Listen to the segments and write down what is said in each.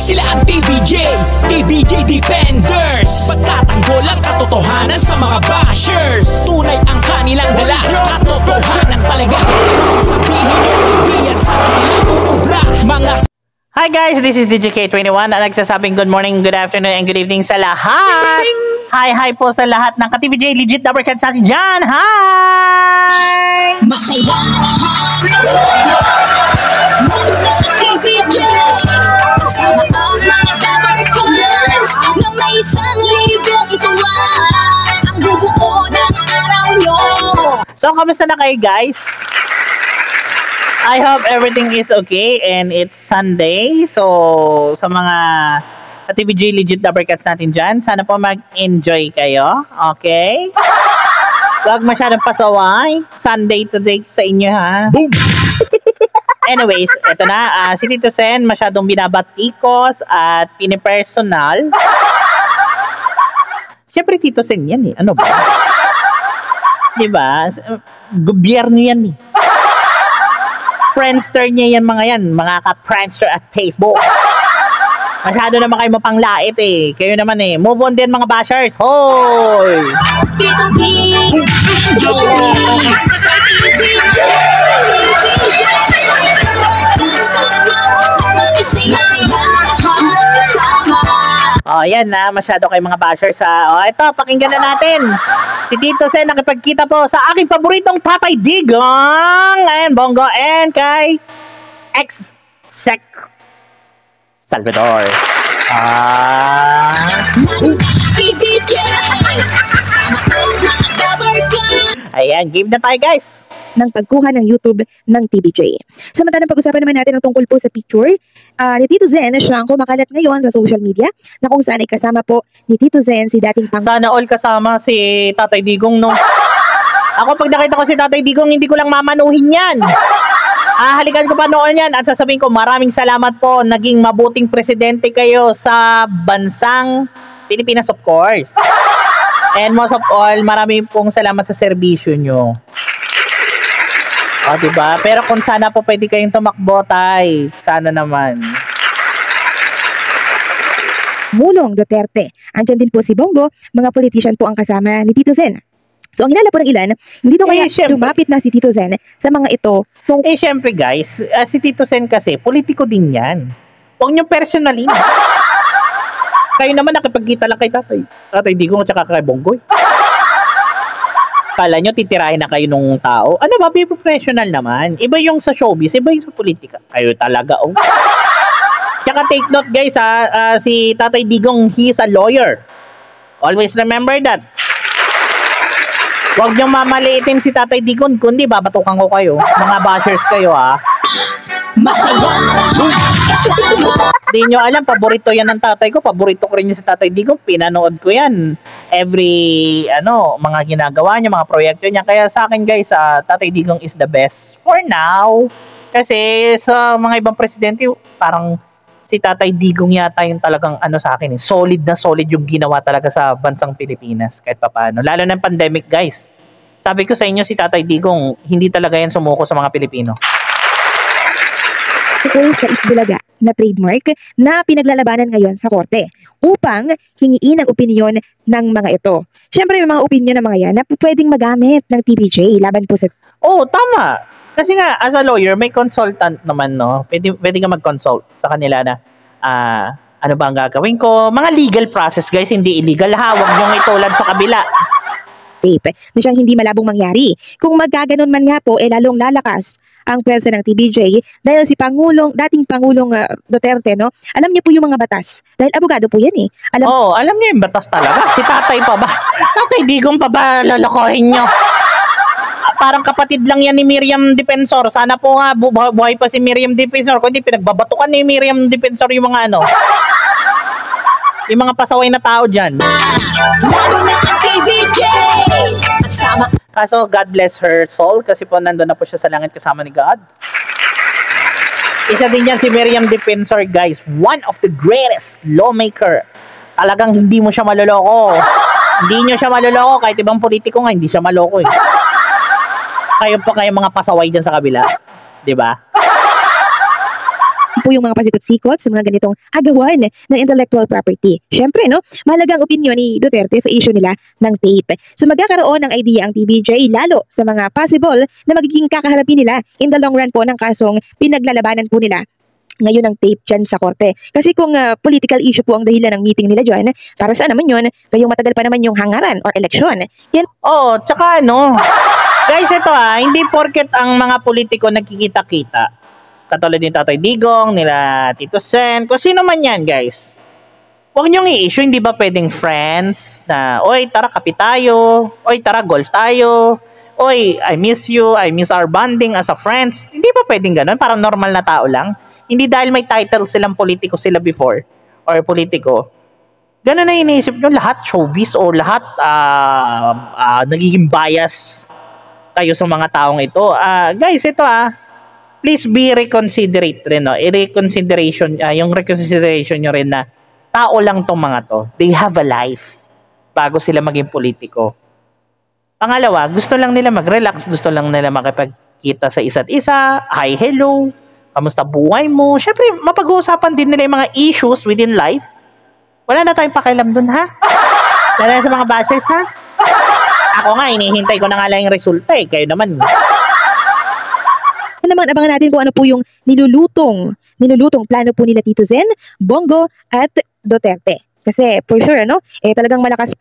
Sila ang TBJ Defenders. Pagtatanggol ang katotohanan sa mga bashers. Tunay ang kanilang dala, katotohanan talaga. Sabihin nyo, ibiyan sa kanilang uubra. Hi guys, this is DJK21 na nagsasabing good morning, good afternoon, and good evening sa lahat. Hi po sa lahat ng ka-TBJ legit Dappercats natin dyan. Hi! Masaya TBJ kasama ang mga Dappercats na may isang libong tuwan ang bubuo ng araw nyo. So, kamusta na kayo guys? I hope everything is okay and it's Sunday. So, sa mga TBJ legit Dappercats natin dyan, sana po mag-enjoy kayo. Okay? Huwag masyadong pasaway. Sunday today sa inyo, ha? Boom! Anyways, eto na. Si Tito Sen masyadong binabatikos at pinipersonal. Siyempre, Tito Sen yan eh. Ano ba? Diba? Gobyerno yan eh. Friendster niya yan mga ka-Friendster at Facebook. Masyado naman kayo mapanglait eh. Kayo naman eh. Move on din mga bashers. Hoy! Oh, yan na. Masyado kayo mga bashers ha. Oh, ito, pakinggan na natin. Si Tito Sen nakipagkita po sa aking paboritong Tatay Digong and Bongo and kay ex-sec Salvador. Ayan, game na tayo guys. Ng pagkuha ng YouTube ng TBJ. Samantalang pag-usapan naman natin ang tungkol po sa picture ni Tito Zen na siyang kumakalat ngayon sa social media na kung saan ay kasama po ni Tito Zen si dating Sana all kasama si Tatay Digong no. Ako pag nakita ko si Tatay Digong hindi ko lang mamanuhin yan. Halikan ko pa noon yan at sasabihin ko maraming salamat po, naging mabuting presidente kayo sa bansang Pilipinas of course. And most of all, marami pong salamat sa serbisyo nyo. O, diba? Pero kung sana po pwede kayong tumakbo, tay. Sana naman. Mulong Duterte. Andyan din po si Bongo. Mga politician po ang kasama ni Tito Zen. So, ang hinala po ng ilan, hindi daw kaya lumapit na si Tito Zen sa mga ito. Syempre guys, si Tito Zen kasi, politiko din yan. Huwag niyong personalin. Kayo naman nakipagkita lang kay Tatay Digong at saka kay Bongoy. Kala nyo titirahin na kayo nung tao? Ano ba? Be professional naman. Iba yung sa showbiz, iba yung sa politika. Kayo talaga, oh. Tsaka take note guys, si Tatay Digong, he is a lawyer. Always remember that. Huwag nyo mamaliitin si Tatay Digong, kundi babatukan ko kayo. Mga bashers kayo, ha. Di nyo alam, paborito yan ng tatay ko. Paborito ko rin yung si Tatay Digong. Pinanood ko yan. Every, mga ginagawa niya, mga proyekto niya. Kaya sa akin guys, Tatay Digong is the best for now. Kasi sa mga ibang presidente, parang si Tatay Digong yata yung talagang sa akin. Solid na solid yung ginawa talaga sa bansang Pilipinas. Kahit papaano. Lalo na yung pandemic guys. Sabi ko sa inyo, si Tatay Digong, hindi talaga yan sumuko sa mga Pilipino. Sa Itbulaga na trademark na pinaglalabanan ngayon sa korte upang hingiin ang opinyon ng mga ito. Siyempre may mga opinyon ng mga yan na pwedeng magamit ng TBJ laban po sa... Oh, tama. Kasi nga, as a lawyer, may consultant naman, no? Pwede ka mag-consult sa kanila na ano ba ang gagawin ko? Mga legal process, guys, hindi illegal ha. Huwag niyong itulad sa kabila. Tape na siyang hindi malabong mangyari. Kung magkaganon man nga po, lalong lalakas ang pwersa ng TBJ dahil si dating Pangulong Duterte, no? Alam niya po yung mga batas. Dahil abogado po yan eh. Alam niya yung batas talaga. Si Tatay pa ba? Tatay Digong pa ba lolokohin niyo? Parang kapatid lang yan ni Miriam Defensor. Sana po nga buhay pa si Miriam Defensor. Kundi pinagbabatukan ni Miriam Defensor yung mga yung mga pasaway na tao dyan. Kaso God bless her soul kasi po nandun na po siya sa langit kasama ni God. Isa din yan si Miriam Defensor guys. One of the greatest lawmaker. Talagang hindi mo siya maloloko. Hindi nyo siya maloloko. Kahit ibang politiko nga hindi siya maloko eh. Kayo pa kayo mga pasaway dyan sa kabila. Diba? po yung mga pasikot-sikot sa mga ganitong agawan ng intellectual property. Siyempre, no, mahalaga ang opinion ni Duterte sa issue nila ng tape. So magkakaroon ng idea ang TVJ lalo sa mga possible na magiging kakaharapin nila in the long run po ng kasong pinaglalabanan po nila ngayon ang tape dyan sa korte. Kasi kung political issue po ang dahilan ng meeting nila dyan, para saan naman yun? Kayong matagal pa naman yung hangaran or eleksyon. Yan. Oh, tsaka ano, guys, ito hindi porket ang mga politiko nagkikita-kita. Katulad ni Tatay Digong, nila Tito Sen, kung sino man yan, guys. Huwag niyong i-issue, hindi ba pwedeng friends na, oy, tara kape tayo, oy, tara golf tayo, oy, I miss you, I miss our bonding as a friends. Hindi ba pwedeng ganun? Parang normal na tao lang. Hindi dahil may title silang politiko sila before or politiko. Ganun na iniisip nyo, lahat showbiz o lahat nagiging bias tayo sa mga taong ito. Guys, ito please be reconsiderate rin. No? Yung reconsideration nyo rin na tao lang tong mga to. They have a life bago sila maging politiko. Pangalawa, gusto lang nila mag-relax, gusto lang nila makipagkita sa isa't isa, hi, hello, kamusta buhay mo? Siyempre, mapag-uusapan din nila yung mga issues within life. Wala na tayong pakialam dun, ha? Wala na sa mga bashers, ha? Ako nga, inihintay ko na nga lang yung resulta, eh. Kayo naman. Ano naman, abangan natin kung ano po yung nilulutong plano po nila Tito Zen, Bongo, at Duterte. Kasi for sure, talagang malakas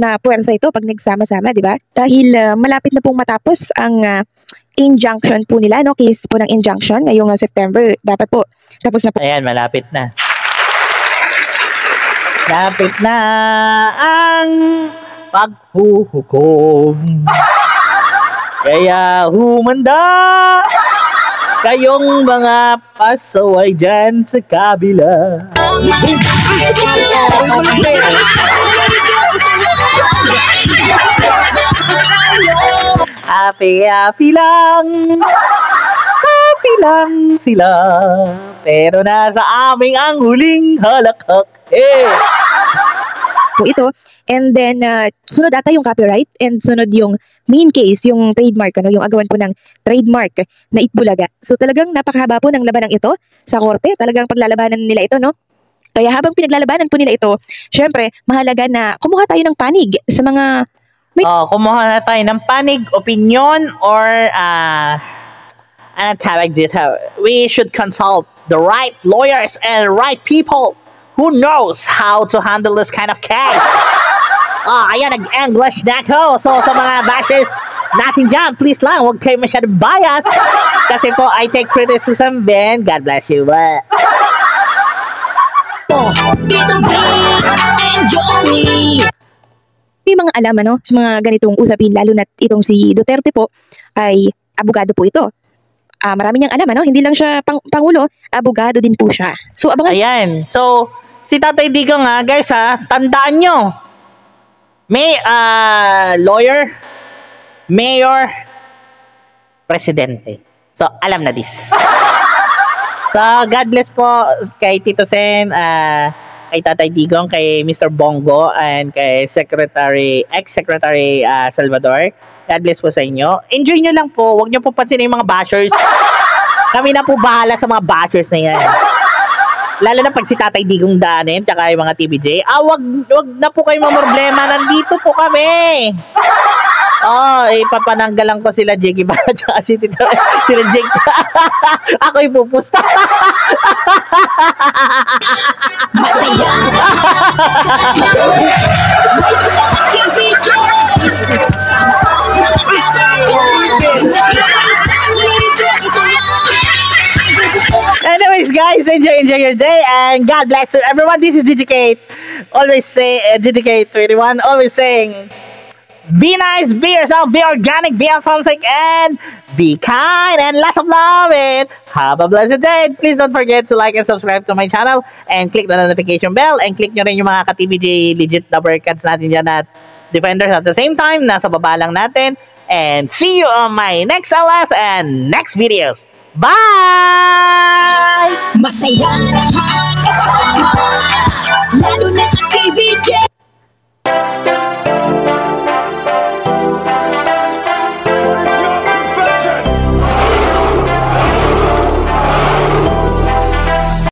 na puwersa ito pag nagsama-sama, di ba? Dahil malapit na pong matapos ang injunction po nila, case po ng injunction ngayong September. Dapat po, tapos na po. Ayan, malapit na. Lapit na ang paghuhukom. Kaya humanda kayong mga pasaway dyan sa kabila. Happy lang sila, pero nasa aming ang huling halakhak. Po ito, and then sunod ata yung copyright and sunod yung main case, yung trademark, yung agawan po ng trademark na Itbulaga. So talagang napakahaba po ng labanang ito sa korte, talagang paglalabanan nila ito, Kaya habang pinaglalabanan po nila ito, syempre, mahalaga na kumuha tayo ng panig sa mga kumuha na tayo ng panig, opinion, or ano tawag dito? We should consult the right lawyers and right people who knows how to handle this kind of case. Ayan, nag-English na ako. So, sa mga bashers natin dyan, please lang, huwag kayo masyadong bias. Kasi po, I take criticism, then God bless you. Tito B and Joey. May mga alam sa mga ganitong usapin, lalo na itong si Duterte po ay abogado po ito. Marami niyang alam, hindi lang siya pangulo, abogado din po siya. So abangan. Ayan. So si Tatay Digong guys tandaan nyo. May lawyer, mayor, presidente. So alam na this. So God bless po kay Tito Sen, kay Tatay Digong, kay Mr. Bongo, and kay ex-secretary Salvador. God bless po sa inyo. Enjoy nyo lang po. Huwag nyo po pansinin yung mga bashers. Kami na po bahala sa mga bashers na yan. Lalo na pag si Tatay Digong daanin, tsaka yung mga TVJ. Wag na po kayo mamroblema. Nandito po kami. Ipapananggalan ko sila Jake Ibarra tsaka sila Jake. Ako ipupusta. Masaya Anyways, guys, enjoy your day and God bless to everyone. This is DJK. Always say DJK21. Always saying, be nice, be yourself, be organic, be authentic, and be kind, and lots of love, and have a blessed day. Please don't forget to like and subscribe to my channel, and click the notification bell, and click nyo rin yung mga ka-TVJ legit number cards natin dyan at Defenders at the same time. Nasa baba lang natin. And see you on my next LS and next videos. Bye! Masaya na kasama, lalo na kay BJ.